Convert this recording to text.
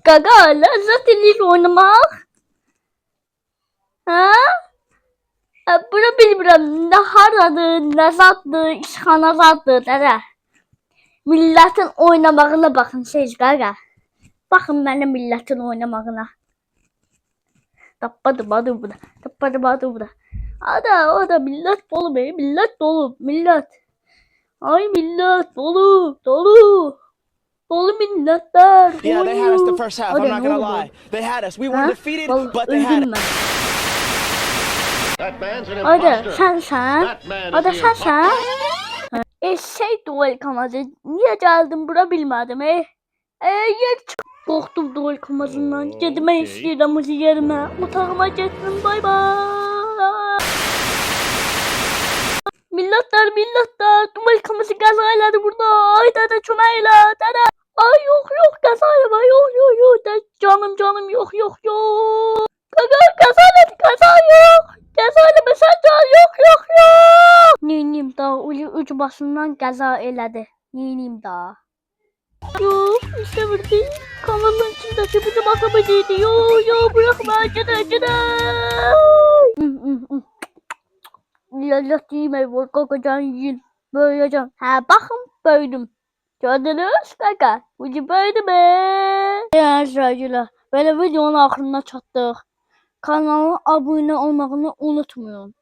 Gaga lezzet ilir oynamaq. Ha? Bura bilmirəm, nə haradır, nə zaddır, işxana zaddır, dədə. Milletin oynamağına baxın siz, qaqa. Baxın mənim milletin oynamağına. Tappadı badı burada, tappadı badı burada. O da millet dolu be, millet dolu, millet. Ay millet dolu, dolu. Dolu milletler. Yeah, they had us the first half. I'm not gonna lie. They had us. We weren't defeated, but they had us. Hadi sen. Hadi sen. Duel kamazı. Niye geldim bura bilmedim yer korktum duel kamazından. Gitme istedim o yerime. Otağıma gittim bay bay. Milletler duel kamazı gazayladı burada. Ay dede çömeyle dede. Ay yok gazayla var yok dede, canım yok. Gaza yok. Gazayla mesela yok. Neyim daha ucu başından gaza elədi. Neyim daha. Yok işte burada kanalın içindeki bizim akabacıydı. Yo bırakma gide. Lezzet yemeği var kakacan yiyin. Böylece. Ha bakın böydüm. Gördünüz kaka. Ucu böydü be. Yani sıracıyla böyle videonun axırına çatdıq. Kanala abone olmağını unutmayın.